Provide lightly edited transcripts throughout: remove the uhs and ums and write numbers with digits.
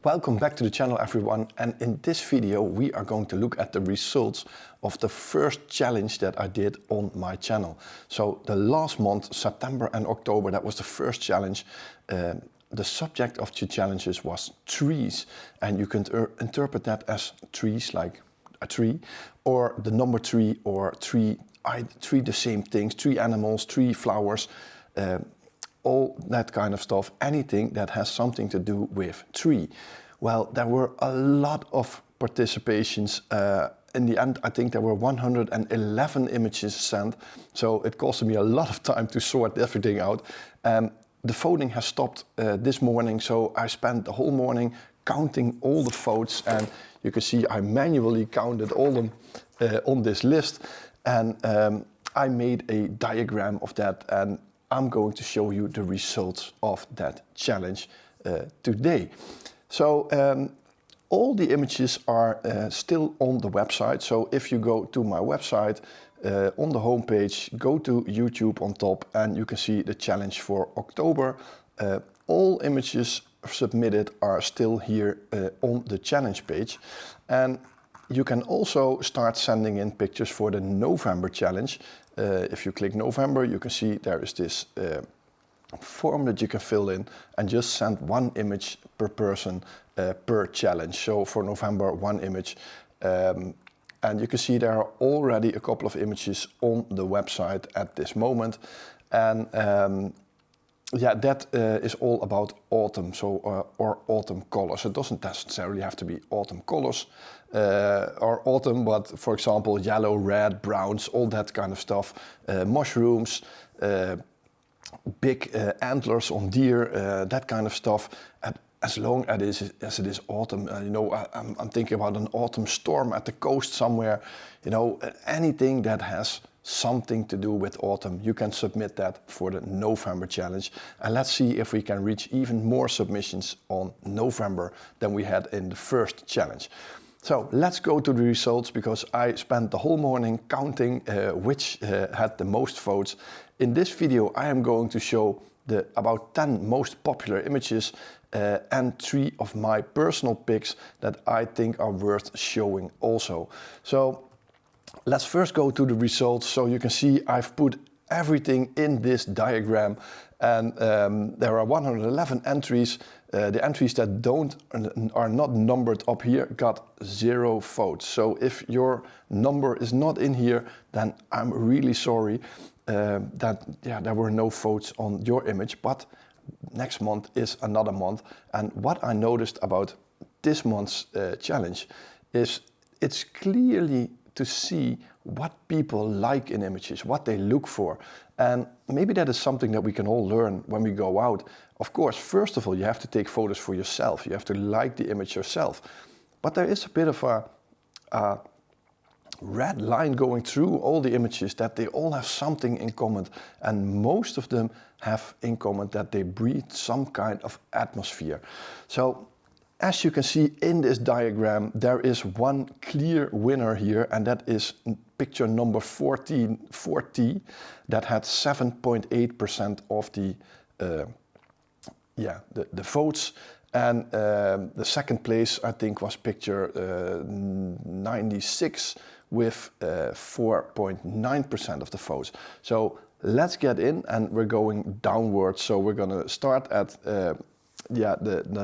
Welcome back to the channel everyone, and in this video we are going to look at the results of the first challenge that I did on my channel. So the last month, September and October, that was the first challenge. The subject of the challenges was trees, and you can interpret that as trees like a tree, or the number 3, or three the same things, 3 animals, 3 flowers, all that kind of stuff, anything that has something to do with tree. Well, there were a lot of participations. In the end, I think there were 111 images sent, so it cost me a lot of time to sort everything out. The voting has stopped this morning, so I spent the whole morning counting all the votes, and you can see I manually counted all them on this list, and I made a diagram of that, and I'm going to show you the results of that challenge today. So all the images are still on the website. So if you go to my website, on the homepage, go to YouTube on top, and you can see the challenge for October. All images submitted are still here on the challenge page. And you can also start sending in pictures for the November challenge. If you click November, you can see there is this form that you can fill in and just send 1 image per person per challenge. So for November, 1 image. And you can see there are already a couple of images on the website at this moment. And yeah, that is all about autumn, so or autumn colors. It doesn't necessarily have to be autumn colors or autumn, but for example, yellow, red, browns, all that kind of stuff. Mushrooms, big antlers on deer, that kind of stuff. And as long as it is autumn, you know, I'm thinking about an autumn storm at the coast somewhere. You know, anything that has something to do with autumn, you can submit that for the November challenge. And let's see if we can reach even more submissions on November than we had in the first challenge. So let's go to the results, because I spent the whole morning counting which had the most votes. In this video I am going to show the about 10 most popular images and 3 of my personal picks that I think are worth showing also. So let's first go to the results. So you can see I've put everything in this diagram, and there are 111 entries. The entries that are not numbered up here got 0 votes. So if your number is not in here, then I'm really sorry that there were no votes on your image. But next month is another month, and what I noticed about this month's challenge is it's clearly to see what people like in images, what they look for. And maybe that is something that we can all learn when we go out. Of course, first of all, you have to take photos for yourself. You have to like the image yourself. But there is a bit of a red line going through all the images, that they all have something in common. And most of them have in common that they breathe some kind of atmosphere. So as you can see in this diagram, there is one clear winner here, and that is picture number 40, that had 7.8% of the votes. And the second place, I think, was picture 96 with 4.9% of the votes. So let's get in, and we're going downwards. So we're gonna start at the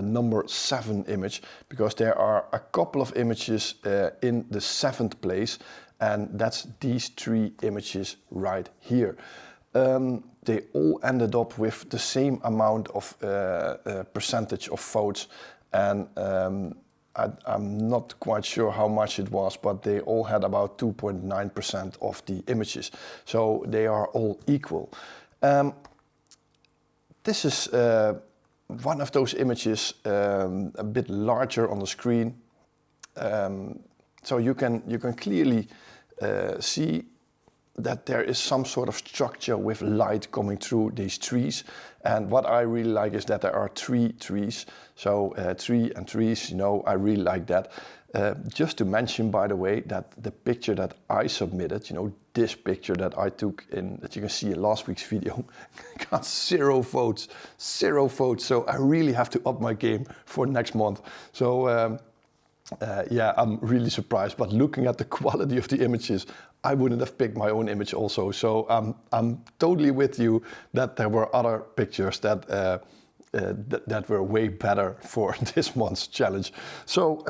number 7 image, because there are a couple of images in the 7th place, and that's these 3 images right here. They all ended up with the same amount of percentage of votes, and I'm not quite sure how much it was, but they all had about 2.9% of the images. So they are all equal. This is one of those images, a bit larger on the screen. So you can clearly see that there is some sort of structure with light coming through these trees. And what I really like is that there are 3 trees. So tree and trees, you know, I really like that. Just to mention, by the way, that the picture that I submitted, you know, this picture that I took in, that you can see in last week's video, got 0 votes, 0 votes. So I really have to up my game for next month. So yeah, I'm really surprised. But looking at the quality of the images, I wouldn't have picked my own image also. So I'm totally with you that there were other pictures that that were way better for this month's challenge. So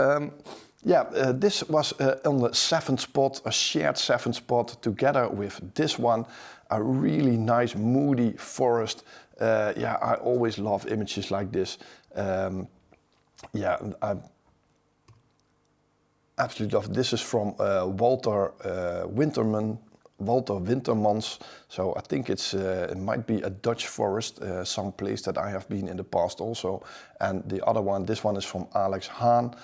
yeah, this was on the 7th spot, a shared 7th spot together with this one, a really nice moody forest. Yeah, I always love images like this. Yeah, I absolutely love it. This is from Walter Wintermans. So I think it might be a Dutch forest, some place that I have been in the past also. And the other one, this one is from Alex Haan.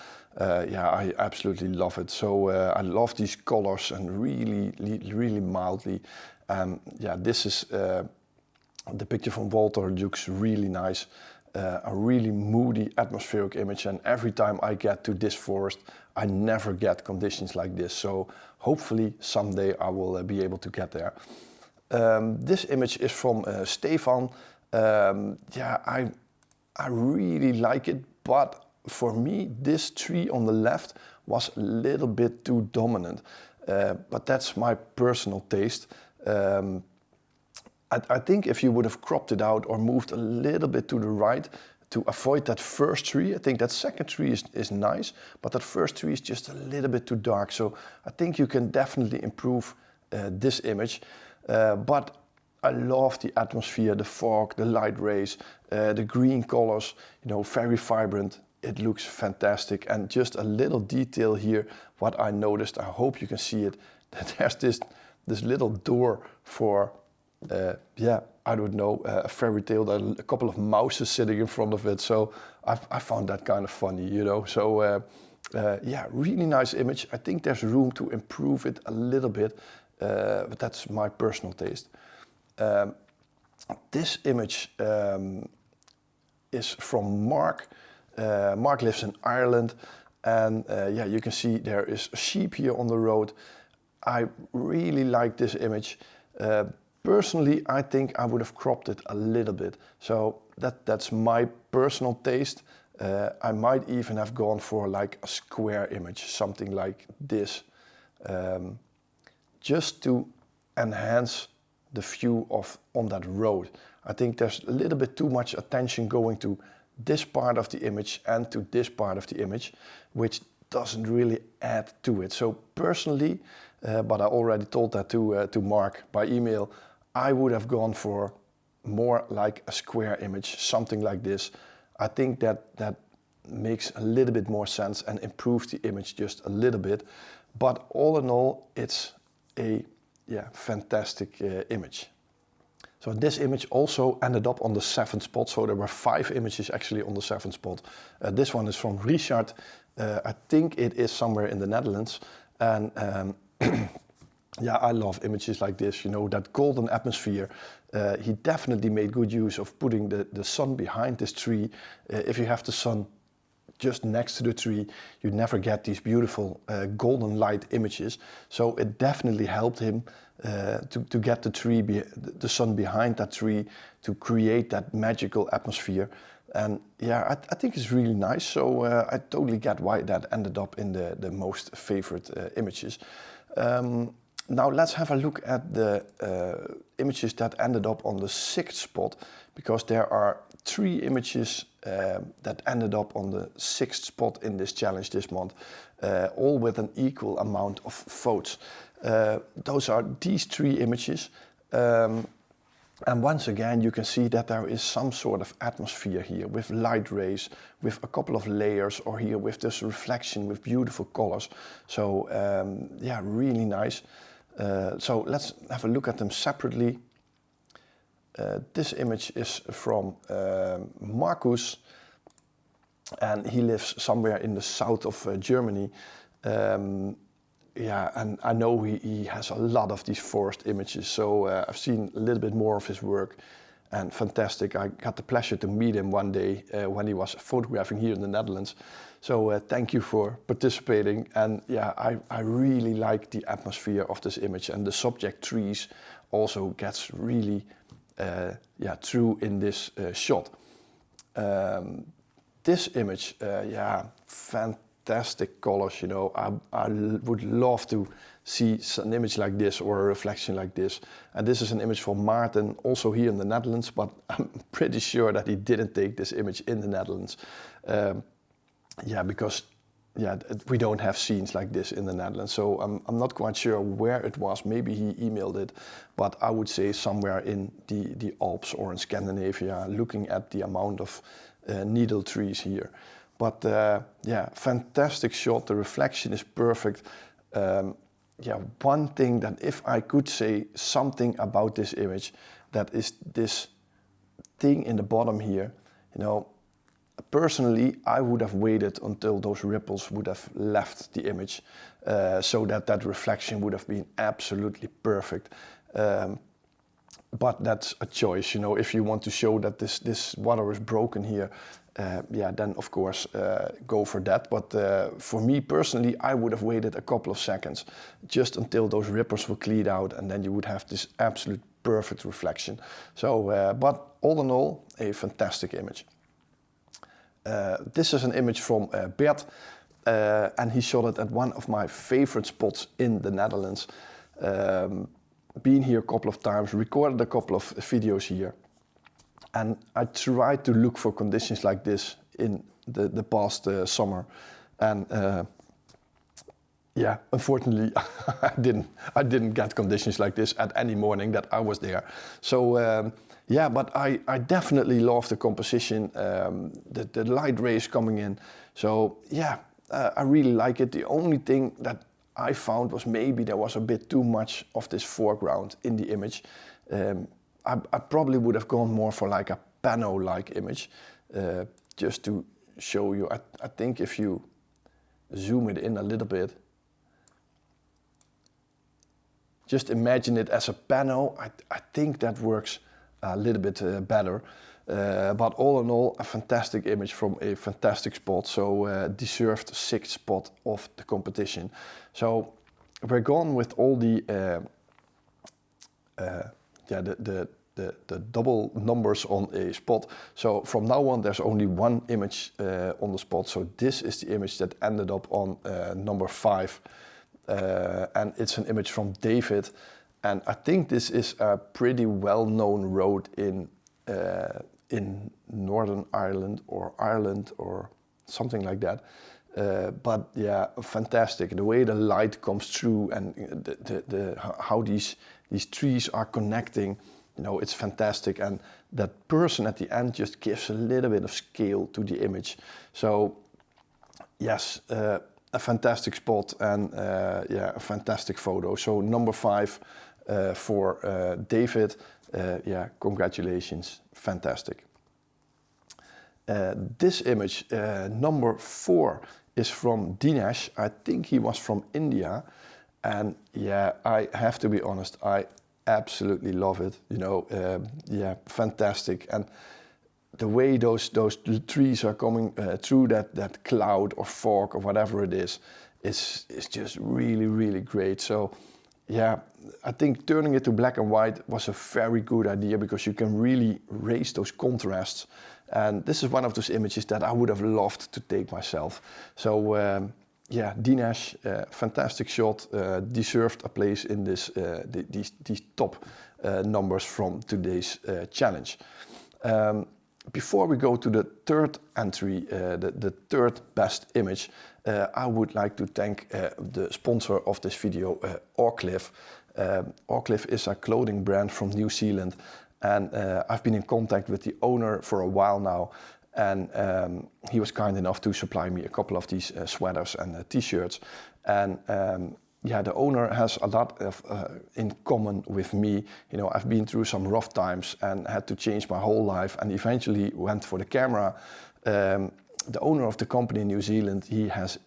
Yeah, I absolutely love it. So I love these colors and really mildly. Yeah, this is the picture from Walter, looks really nice. A really moody atmospheric image, and every time I get to this forest, I never get conditions like this. So hopefully someday I will be able to get there. This image is from Stefan. Yeah, I really like it, but for me, this tree on the left was a little bit too dominant. But that's my personal taste. I think if you would have cropped it out or moved a little bit to the right to avoid that first tree, I think that second tree is nice, but that first tree is just a little bit too dark. So I think you can definitely improve this image. But I love the atmosphere, the fog, the light rays, the green colors, you know, very vibrant. It looks fantastic. And just a little detail here, what I noticed, I hope you can see it, that there's this little door for yeah, I don't know, a fairy tale, a couple of mouses sitting in front of it. So I found that kind of funny, you know. So yeah, really nice image. I think there's room to improve it a little bit, but that's my personal taste. This image is from Mark. Mark lives in Ireland, and yeah, you can see there is a sheep here on the road. I really like this image. Personally, I think I would have cropped it a little bit. So that's my personal taste. I might even have gone for like a square image, something like this, just to enhance the view on that road. I think there's a little bit too much attention going to this part of the image and to this part of the image, which doesn't really add to it. So personally, but I already told that to Mark by email, I would have gone for more like a square image, something like this. I think that makes a little bit more sense and improves the image just a little bit. But all in all, it's a fantastic image. So this image also ended up on the 7th spot. So there were 5 images actually on the 7th spot. This one is from Richard. I think it is somewhere in the Netherlands. And yeah, I love images like this, you know, that golden atmosphere. He definitely made good use of putting the sun behind this tree. If you have the sun just next to the tree, you never get these beautiful golden light images. So it definitely helped him to get the sun behind that tree, to create that magical atmosphere. And yeah, I think it's really nice. So I totally get why that ended up in the most favorite images. Now let's have a look at the images that ended up on the 6th spot, because there are 3 images that ended up on the 6th spot in this challenge this month, all with an equal amount of votes. Those are these 3 images. And once again, you can see that there is some sort of atmosphere here with light rays, with a couple of layers, or here with this reflection with beautiful colors. So yeah, really nice. So let's have a look at them separately. This image is from Marcus, and he lives somewhere in the south of Germany. yeah, and I know he has a lot of these forest images, so I've seen a little bit more of his work, and fantastic. I got the pleasure to meet him one day when he was photographing here in the Netherlands. So thank you for participating, and yeah, I really like the atmosphere of this image, and the subject trees also gets really yeah, through in this shot. This image, yeah, fantastic colors, you know. I would love to see an image like this or a reflection like this. And this is an image from Maarten, also here in the Netherlands, but I'm pretty sure that he didn't take this image in the Netherlands. Yeah, because yeah, we don't have scenes like this in the Netherlands, so I'm not quite sure where it was. Maybe he emailed it, but I would say somewhere in the Alps or in Scandinavia, looking at the amount of needle trees here. But yeah, fantastic shot. The reflection is perfect. Yeah, one thing that if I could say something about this image, that is this thing in the bottom here, you know. Personally, I would have waited until those ripples would have left the image, so that that reflection would have been absolutely perfect. But that's a choice, you know. If you want to show that this water is broken here, yeah, then of course go for that. But for me personally, I would have waited a couple of seconds, just until those ripples were cleaned out, and then you would have this absolute perfect reflection. So, but all in all, a fantastic image. This is an image from Bert, and he shot it at one of my favorite spots in the Netherlands. Been here a couple of times, recorded a couple of videos here, and I tried to look for conditions like this in the past summer, and yeah, unfortunately I didn't get conditions like this at any morning that I was there. So yeah, but I definitely love the composition, the light rays coming in. So yeah, I really like it. The only thing that I found was maybe there was a bit too much of this foreground in the image. I probably would have gone more for like a pano-like image, just to show you. I think if you zoom it in a little bit, just imagine it as a pano. I think that works a little bit better. But all in all, a fantastic image from a fantastic spot. So deserved 6th spot of the competition. So we're gone with all the yeah, the double numbers on a spot. So from now on, there's only one image on the spot. So this is the image that ended up on number 5. And it's an image from David. And I think this is a pretty well-known road in Northern Ireland or something like that. But yeah, fantastic. The way the light comes through and how these trees are connecting, you know, it's fantastic. And that person at the end just gives a little bit of scale to the image. So yes, a fantastic spot and yeah, a fantastic photo. So number 5 for David. Yeah, congratulations, fantastic. This image, number 4, is from Dinesh. I think he was from India, and yeah, I have to be honest, I absolutely love it. You know, yeah, fantastic. And the way those trees are coming through that cloud or fog or whatever it is just really great. So yeah, I think turning it to black and white was a very good idea, because you can really raise those contrasts. And this is one of those images that I would have loved to take myself. So yeah, Dinesh, fantastic shot, deserved a place in this these top numbers from today's challenge. Before we go to the third entry, the third best image, I would like to thank the sponsor of this video, Aukcliff. Aukcliff is a clothing brand from New Zealand, and I've been in contact with the owner for a while now, and he was kind enough to supply me a couple of these sweaters and t-shirts. And yeah, the owner has a lot of in common with me. You know, I've been through some rough times and had to change my whole life, and eventually went for the camera. the owner of the company in New Zealand, he has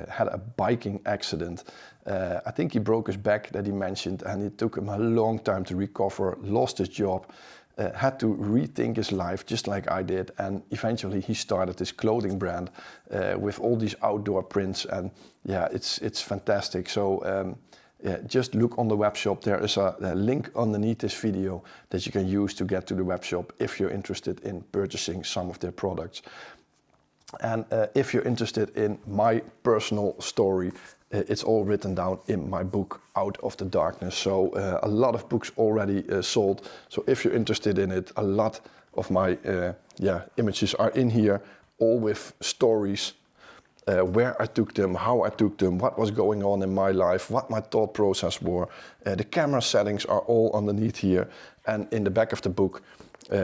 had a biking accident. I think he broke his back, that he mentioned, and it took him a long time to recover, lost his job, had to rethink his life just like I did, and eventually he started this clothing brand with all these outdoor prints, and yeah, it's fantastic. So yeah, just look on the web shop. There is a link underneath this video that you can use to get to the web shop if you're interested in purchasing some of their products. And if you're interested in my personal story, it's all written down in my book, Out of the Darkness. So a lot of books already sold. So if you're interested in it, a lot of my images are in here, all with stories, where I took them, how I took them, what was going on in my life, what my thought process were. The camera settings are all underneath here. And in the back of the book,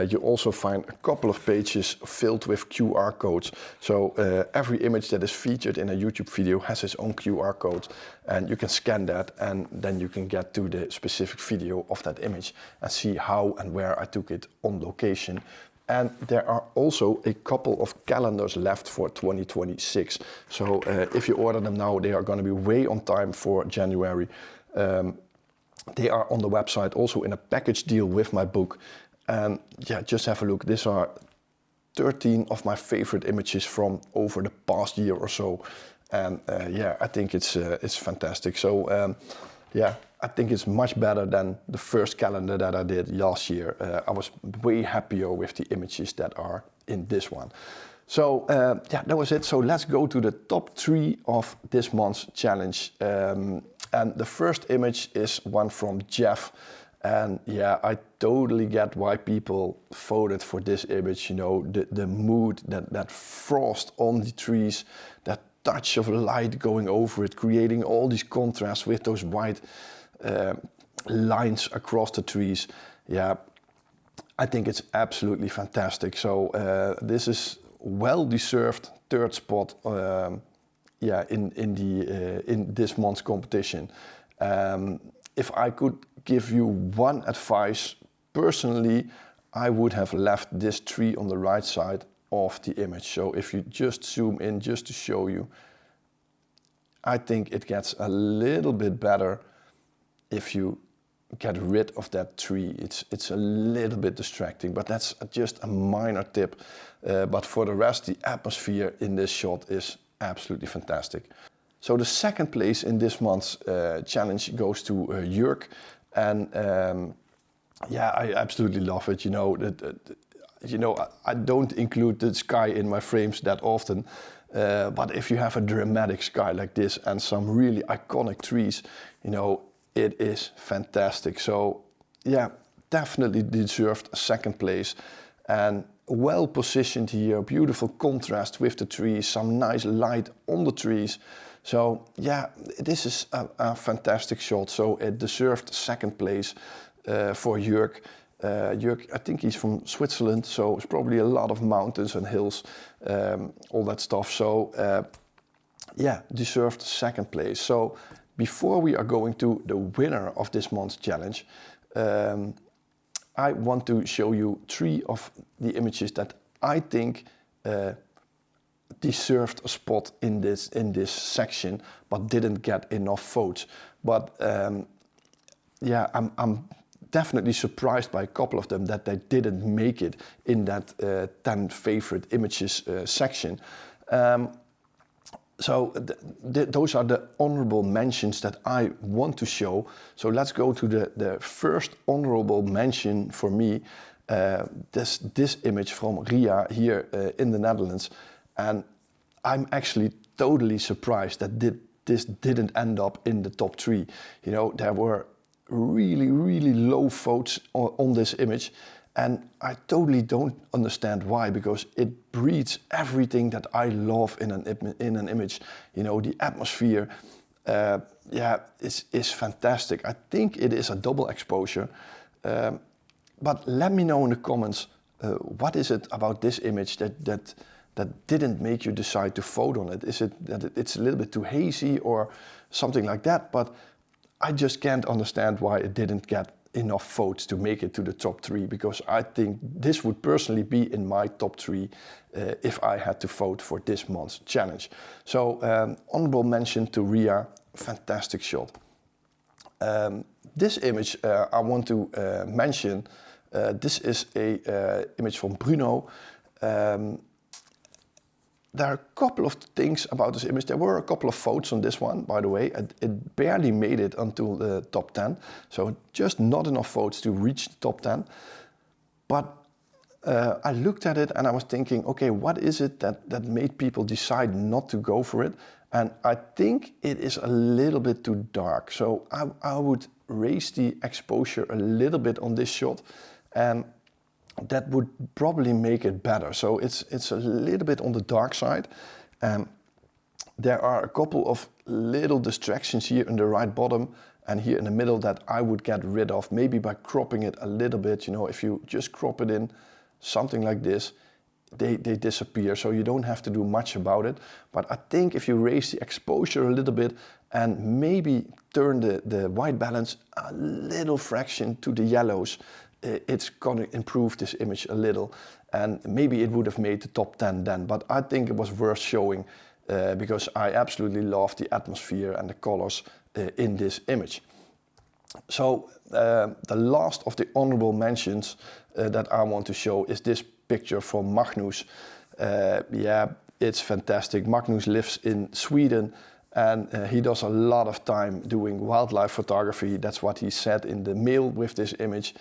you also find a couple of pages filled with QR codes. So every image that is featured in a YouTube video has its own QR code, and you can scan that, and then you can get to the specific video of that image and see how and where I took it on location. And there are also a couple of calendars left for 2026. So if you order them now, they are going to be way on time for January. They are on the website also in a package deal with my book. And yeah, just have a look. These are 13 of my favorite images from over the past year or so. And yeah, I think it's fantastic. So yeah, I think it's much better than the first calendar that I did last year. I was way happier with the images that are in this one. So yeah, that was it. So let's go to the top 3 of this month's challenge. And the first image is one from Jeff. And yeah, I totally get why people voted for this image. You know, the mood, that frost on the trees, that touch of light going over it, creating all these contrasts with those white lines across the trees. Yeah, I think it's absolutely fantastic. So this is well-deserved third spot. Yeah, in this month's competition. If I could give you one advice, personally, I would have left this tree on the right side of the image. So if you just zoom in just to show you, I think it gets a little bit better if you get rid of that tree. It's a little bit distracting, but that's just a minor tip. But for the rest, the atmosphere in this shot is absolutely fantastic. So the second place in this month's challenge goes to Jörg. And yeah, I absolutely love it. You know, I don't include the sky in my frames that often. But if you have a dramatic sky like this and some really iconic trees, you know, it is fantastic. So yeah, definitely deserved a second place. And well positioned here, beautiful contrast with the trees, some nice light on the trees. So yeah, this is a fantastic shot. So it deserved second place for Jörg. Jörg, I think he's from Switzerland, so it's probably a lot of mountains and hills, all that stuff. So yeah, deserved second place. So before we are going to the winner of this month's challenge, I want to show you 3 of the images that I think deserved a spot in this section, but didn't get enough votes. But yeah, I'm definitely surprised by a couple of them that they didn't make it in that 10 favorite images section. So those are the honorable mentions that I want to show. So let's go to the first honorable mention for me. This image from Ria here in the Netherlands. And I'm actually totally surprised that this didn't end up in the top 3. You know, there were really, really low votes on this image. And I totally don't understand why, because it breeds everything that I love in an image. You know, the atmosphere, yeah, is fantastic. I think it is a double exposure. But let me know in the comments, what is it about this image that didn't make you decide to vote on it? Is it that it's a little bit too hazy or something like that? But I just can't understand why it didn't get enough votes to make it to the top 3, because I think this would personally be in my top 3 if I had to vote for this month's challenge. So honorable mention to Ria, fantastic shot. This image I want to mention, this is a image from Bruno. There are a couple of things about this image. There were a couple of votes on this one, by the way. It barely made it until the top 10. So just not enough votes to reach the top 10. But I looked at it and I was thinking, okay, what is it that made people decide not to go for it? And I think it is a little bit too dark. So I would raise the exposure a little bit on this shot. And that would probably make it better. So it's a little bit on the dark side. There are a couple of little distractions here in the right bottom and here in the middle that I would get rid of, maybe by cropping it a little bit. You know, if you just crop it in something like this, they disappear, so you don't have to do much about it. But I think if you raise the exposure a little bit and maybe turn the white balance a little fraction to the yellows, it's gonna improve this image a little, and maybe it would have made the top 10 then, but I think it was worth showing because I absolutely love the atmosphere and the colors in this image. So the last of the honorable mentions that I want to show is this picture from Magnus. Yeah, it's fantastic. Magnus lives in Sweden, and he does a lot of time doing wildlife photography. That's what he said in the mail with this image.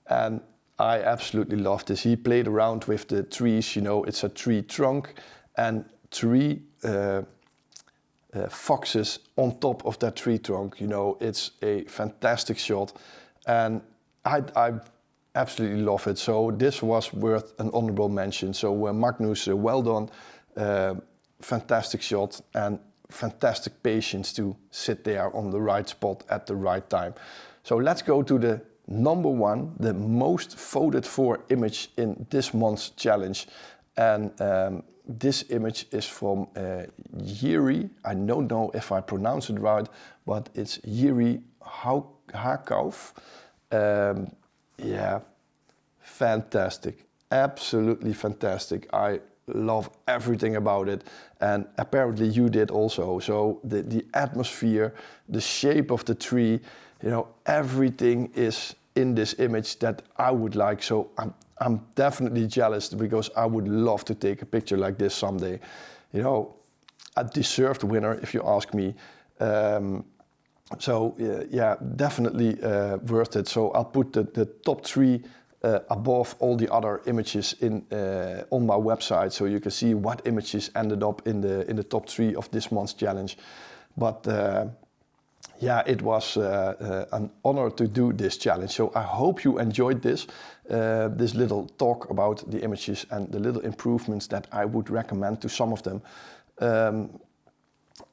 And I absolutely love this. He played around with the trees, you know, it's a tree trunk and 3 foxes on top of that tree trunk. You know, it's a fantastic shot and I absolutely love it. So this was worth an honorable mention. So Magnus, well done. Fantastic shot and fantastic patience to sit there on the right spot at the right time. So let's go to the number 1, the most voted for image in this month's challenge. And this image is from Yuri. I don't know if I pronounce it right, but it's Yuri Hakauf. Yeah, fantastic, absolutely fantastic. I love everything about it, and apparently you did also. So the atmosphere, the shape of the tree, you know, everything is in this image that I would like. So I'm definitely jealous because I would love to take a picture like this someday. You know, a deserved winner if you ask me. So yeah, definitely worth it. So I'll put the top 3 above all the other images in on my website, so you can see what images ended up in the top 3 of this month's challenge. But yeah, it was an honor to do this challenge. So I hope you enjoyed this little talk about the images and the little improvements that I would recommend to some of them.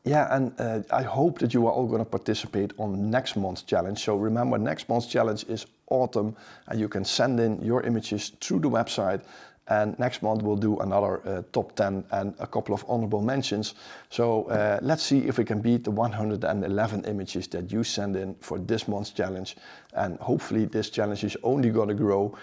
Yeah, and I hope that you are all going to participate on next month's challenge. So remember, next month's challenge is autumn, and you can send in your images through the website. And next month we'll do another top 10 and a couple of honorable mentions. So let's see if we can beat the 111 images that you send in for this month's challenge. And hopefully this challenge is only going to grow.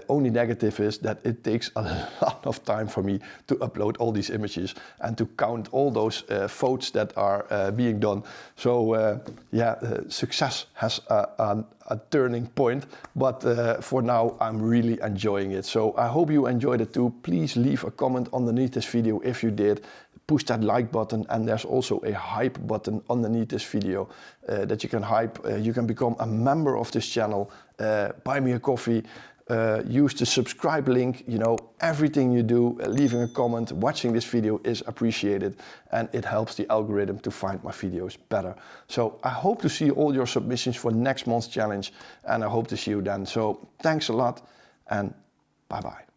Only negative is that it takes a lot of time for me to upload all these images and to count all those votes that are being done. So yeah, success has a turning point, but for now I'm really enjoying it. So I hope you enjoyed it too. Please leave a comment underneath this video if you did. Push that like button, and there's also a hype button underneath this video that you can hype. You can become a member of this channel, buy me a coffee, use the subscribe link. You know, everything you do, leaving a comment, watching this video is appreciated, and it helps the algorithm to find my videos better. So I hope to see all your submissions for next month's challenge, and I hope to see you then. So thanks a lot, and bye bye.